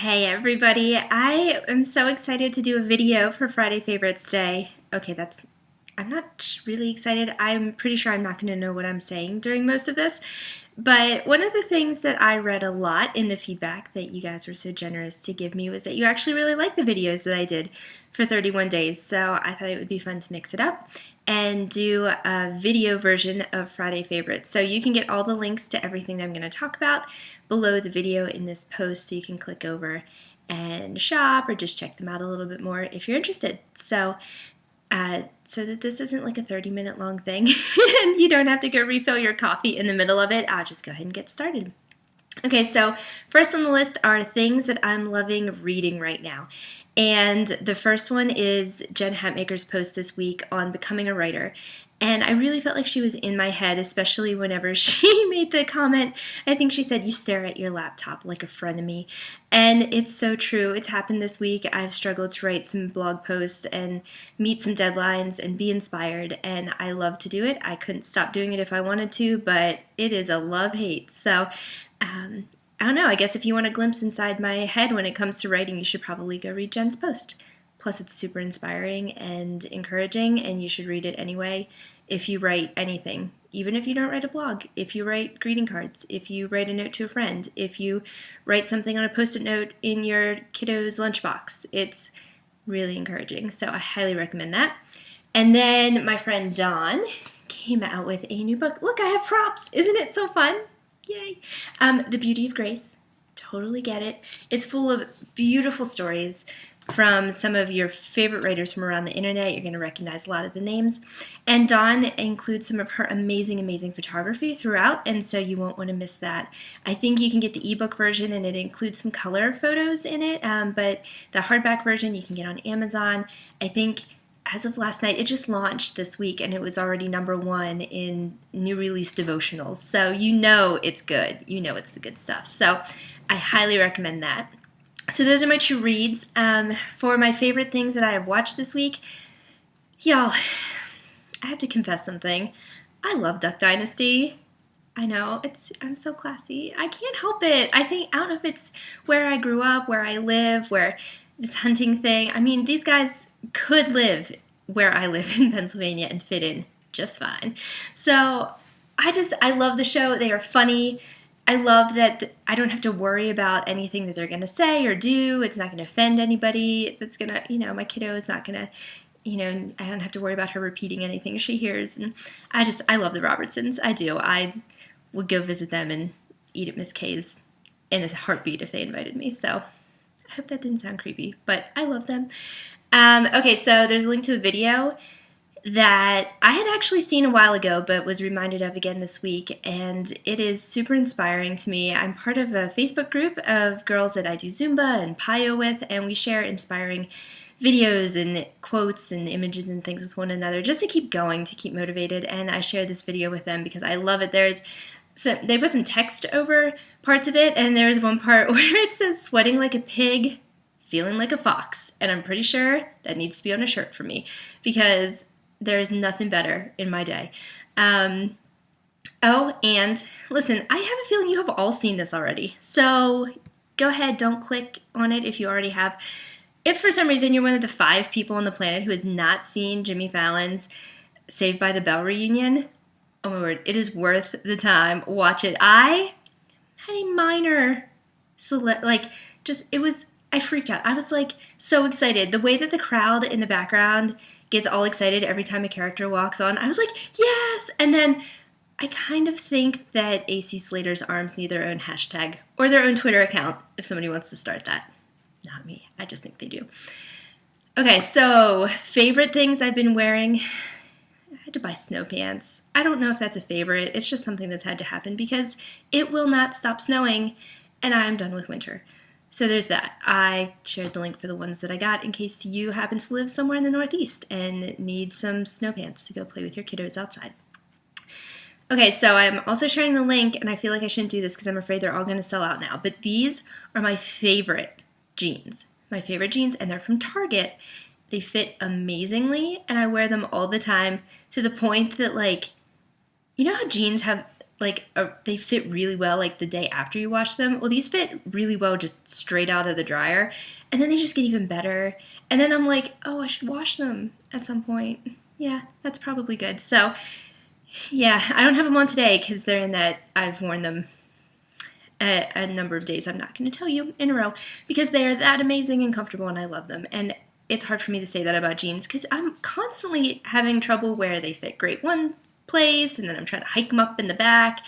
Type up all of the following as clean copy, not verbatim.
Hey everybody, I am so excited to do a video for Friday Favorites today. Okay, I'm not really excited. I'm pretty sure I'm not going to know what I'm saying during most of this. But one of the things that I read a lot in the feedback that you guys were so generous to give me was that you actually really liked the videos that I did for 31 days. So I thought it would be fun to mix it up and do a video version of Friday Favorites. So you can get all the links to everything that I'm going to talk about below the video in this post, so you can click over and shop or just check them out a little bit more if you're interested. So that this isn't like a 30-minute long thing and you don't have to go refill your coffee in the middle of it, I'll just go ahead and get started. Okay, so first on the list are things that I'm loving reading right now. And the first one is Jen Hatmaker's post this week on becoming a writer. And I really felt like she was in my head, especially whenever she made the comment. I think she said, "You stare at your laptop like a frenemy." And it's so true. It's happened this week. I've struggled to write some blog posts and meet some deadlines and be inspired. And I love to do it. I couldn't stop doing it if I wanted to, but it is a love-hate. So I don't know. I guess if you want a glimpse inside my head when it comes to writing, you should probably go read Jen's post. Plus, it's super inspiring and encouraging, and you should read it anyway if you write anything. Even if you don't write a blog, if you write greeting cards, if you write a note to a friend, if you write something on a post-it note in your kiddo's lunchbox, it's really encouraging. So I highly recommend that. And then my friend Dawn came out with a new book. Look, I have props. Isn't it so fun? Yay. The Beauty of Grace. Totally get it. It's full of beautiful stories from some of your favorite writers from around the internet. You're going to recognize a lot of the names. And Dawn includes some of her amazing, amazing photography throughout, and so you won't want to miss that. I think you can get the ebook version, and it includes some color photos in it, but the hardback version you can get on Amazon. I think as of last night, it just launched this week, and it was already #1 in new release devotionals. So you know it's good. You know it's the good stuff. So I highly recommend that. So those are my two reads. For my favorite things that I have watched this week, y'all, I have to confess something. I love Duck Dynasty. I know, I'm so classy. I can't help it. I don't know if it's where I grew up, where I live, where this hunting thing. I mean, these guys could live where I live in Pennsylvania and fit in just fine. So I love the show. They are funny. I love that I don't have to worry about anything that they're going to say or do. It's not going to offend anybody. That's going to, my kiddo is not going to, I don't have to worry about her repeating anything she hears. And I love the Robertsons. I do. I would go visit them and eat at Miss K's in a heartbeat if they invited me. So I hope that didn't sound creepy, but I love them. Okay, so there's a link to a video that I had actually seen a while ago but was reminded of again this week, and it is super inspiring to me. I'm part of a Facebook group of girls that I do Zumba and Payo with, and we share inspiring videos and quotes and images and things with one another just to keep going, to keep motivated, and I shared this video with them because I love it. They put some text over parts of it, and there's one part where it says sweating like a pig, feeling like a fox, and I'm pretty sure that needs to be on a shirt for me because there's nothing better in my day. Oh, and listen, I have a feeling you have all seen this already, so go ahead, don't click on it if you already have. If for some reason you're one of the 5 people on the planet who has not seen Jimmy Fallon's Saved by the Bell reunion, oh my word, it is worth the time. Watch it. I had a minor, I freaked out. I was like so excited. The way that the crowd in the background gets all excited every time a character walks on, I was like, yes! And then I kind of think that AC Slater's Arms need their own hashtag or their own Twitter account if somebody wants to start that. Not me. I just think they do. Okay, so favorite things I've been wearing. I had to buy snow pants. I don't know if that's a favorite. It's just something that's had to happen because it will not stop snowing and I'm done with winter. So there's that. I shared the link for the ones that I got in case you happen to live somewhere in the Northeast and need some snow pants to go play with your kiddos outside. Okay, so I'm also sharing the link, and I feel like I shouldn't do this because I'm afraid they're all going to sell out now, but these are my favorite jeans. My favorite jeans, and they're from Target. They fit amazingly, and I wear them all the time to the point that, you know how jeans have they fit really well like the day after you wash them. Well, these fit really well just straight out of the dryer, and then they just get even better. And then I'm like, oh, I should wash them at some point. Yeah, that's probably good. So yeah, I don't have them on today because they're in that I've worn them a number of days. I'm not going to tell you in a row because they are that amazing and comfortable, and I love them. And it's hard for me to say that about jeans because I'm constantly having trouble where they fit great one place, and then I'm trying to hike them up in the back.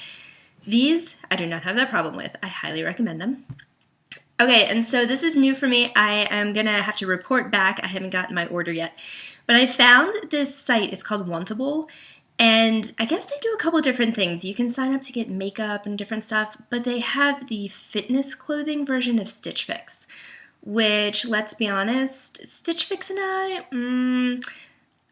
These, I do not have that problem with. I highly recommend them. Okay, and so this is new for me. I am going to have to report back. I haven't gotten my order yet. But I found this site. It's called Wantable. And I guess they do a couple different things. You can sign up to get makeup and different stuff, but they have the fitness clothing version of Stitch Fix, which, let's be honest, Stitch Fix and I,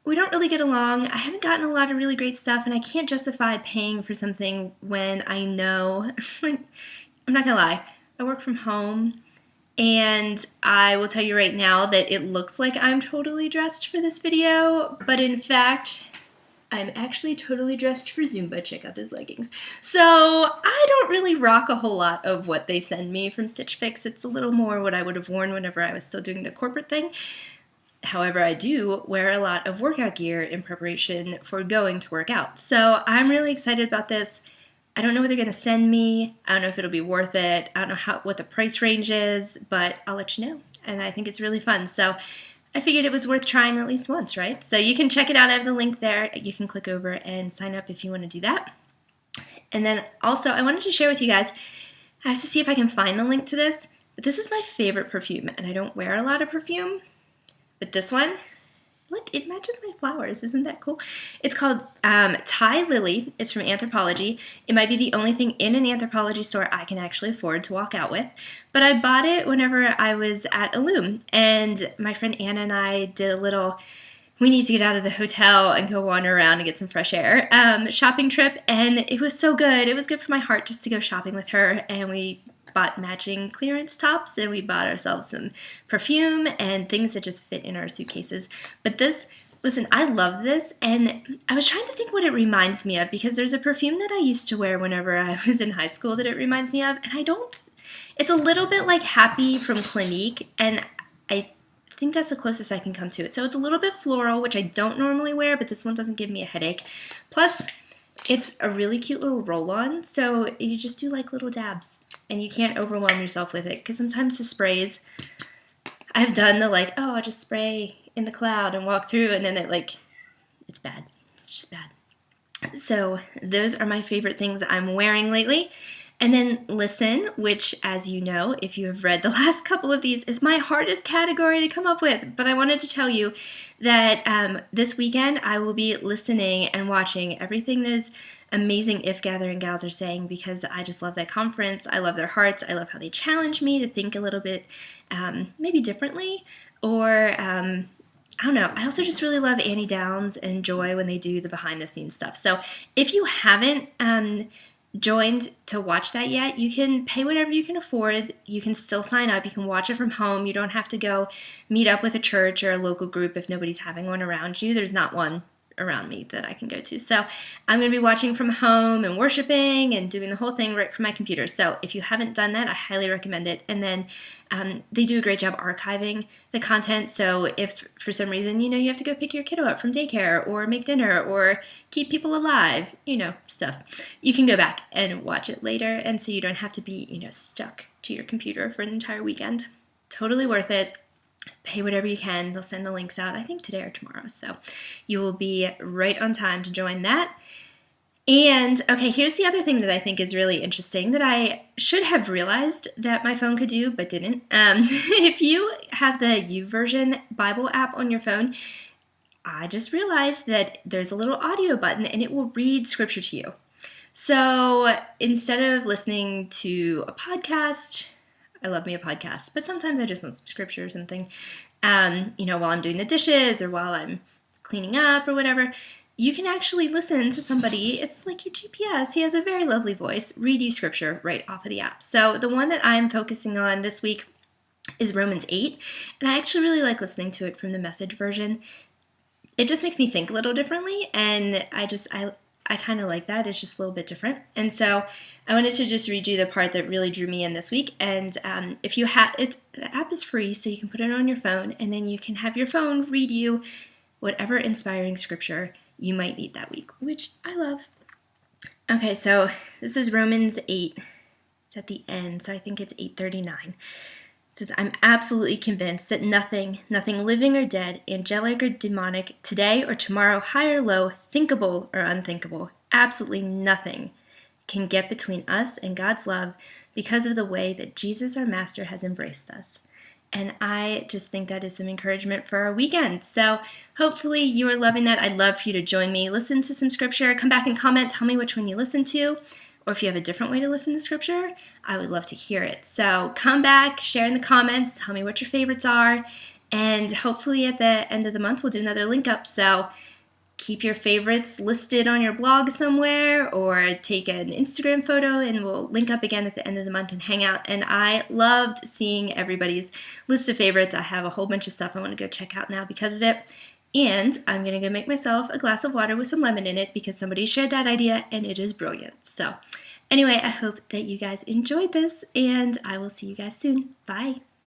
we don't really get along. I haven't gotten a lot of really great stuff, and I can't justify paying for something when I know, I'm not gonna lie, I work from home, and I will tell you right now that it looks like I'm totally dressed for this video, but in fact, I'm actually totally dressed for Zumba. Check out those leggings. So I don't really rock a whole lot of what they send me from Stitch Fix. It's a little more what I would have worn whenever I was still doing the corporate thing. However, I do wear a lot of workout gear in preparation for going to work out. So I'm really excited about this. I don't know what they're going to send me. I don't know if it'll be worth it. I don't know what the price range is, but I'll let you know. And I think it's really fun. So I figured it was worth trying at least once, right? So you can check it out. I have the link there. You can click over and sign up if you want to do that. And then also, I wanted to share with you guys, I have to see if I can find the link to this, but this is my favorite perfume, and I don't wear a lot of perfume. But this one, look, it matches my flowers. Isn't that cool? It's called Ty Lily. It's from Anthropologie. It might be the only thing in an Anthropologie store I can actually afford to walk out with. But I bought it whenever I was at Illume. And my friend Anna and I did a little, we need to get out of the hotel and go wander around and get some fresh air shopping trip. And it was so good. It was good for my heart just to go shopping with her. And we bought matching clearance tops, and we bought ourselves some perfume and things that just fit in our suitcases. But this, listen, I love this, and I was trying to think what it reminds me of, because there's a perfume that I used to wear whenever I was in high school that it reminds me of, and I don't, it's a little bit like Happy from Clinique, and I think that's the closest I can come to it. So it's a little bit floral, which I don't normally wear, but this one doesn't give me a headache. Plus, it's a really cute little roll-on, so you just do like little dabs, and you can't overwhelm yourself with it, because sometimes the sprays, I've done the like, oh, I'll just spray in the cloud and walk through, and then it's bad. It's just bad. So those are my favorite things I'm wearing lately. And then Listen, which, as you know, if you have read the last couple of these, is my hardest category to come up with. But I wanted to tell you that this weekend I will be listening and watching everything those amazing If Gathering gals are saying, because I just love that conference. I love their hearts. I love how they challenge me to think a little bit maybe differently, or I don't know. I also just really love Annie Downs and Joy when they do the behind the scenes stuff. So if you haven't joined to watch that yet, you can pay whatever you can afford. You can still sign up. You can watch it from home. You don't have to go meet up with a church or a local group if nobody's having one around you. There's not one around me that I can go to. So I'm going to be watching from home and worshiping and doing the whole thing right from my computer. So if you haven't done that, I highly recommend it. And then they do a great job archiving the content. So if for some reason, you have to go pick your kiddo up from daycare or make dinner or keep people alive, stuff, you can go back and watch it later. And so you don't have to be, stuck to your computer for an entire weekend. Totally worth it. Pay whatever you can. They'll send the links out, I think, today or tomorrow. So you will be right on time to join that. And, okay, here's the other thing that I think is really interesting that I should have realized that my phone could do, but didn't. If you have the YouVersion Bible app on your phone, I just realized that there's a little audio button, and it will read scripture to you. So instead of listening to a podcast, I love me a podcast, but sometimes I just want some scripture or something, while I'm doing the dishes or while I'm cleaning up or whatever. You can actually listen to somebody, it's like your GPS, he has a very lovely voice, read you scripture right off of the app. So the one that I'm focusing on this week is Romans 8, and I actually really like listening to it from the Message version. It just makes me think a little differently, and I I kind of like that. It's just a little bit different. And so I wanted to just read you the part that really drew me in this week. And if you have it, the app is free, so you can put it on your phone, and then you can have your phone read you whatever inspiring scripture you might need that week, which I love. Okay, so this is Romans 8. It's at the end, so I think it's 8:39. It says, I'm absolutely convinced that nothing living or dead, angelic or demonic, today or tomorrow, high or low, thinkable or unthinkable, absolutely nothing can get between us and God's love because of the way that Jesus, our Master, has embraced us. And I just think that is some encouragement for our weekend. So hopefully you are loving that. I'd love for you to join me, listen to some scripture, come back and comment, tell me which one you listen to. Or if you have a different way to listen to scripture, I would love to hear it. So come back, share in the comments, tell me what your favorites are, and hopefully at the end of the month we'll do another link up. So keep your favorites listed on your blog somewhere, or take an Instagram photo and we'll link up again at the end of the month and hang out. And I loved seeing everybody's list of favorites. I have a whole bunch of stuff I want to go check out now because of it. And I'm going to go make myself a glass of water with some lemon in it because somebody shared that idea and it is brilliant. So anyway, I hope that you guys enjoyed this, and I will see you guys soon. Bye.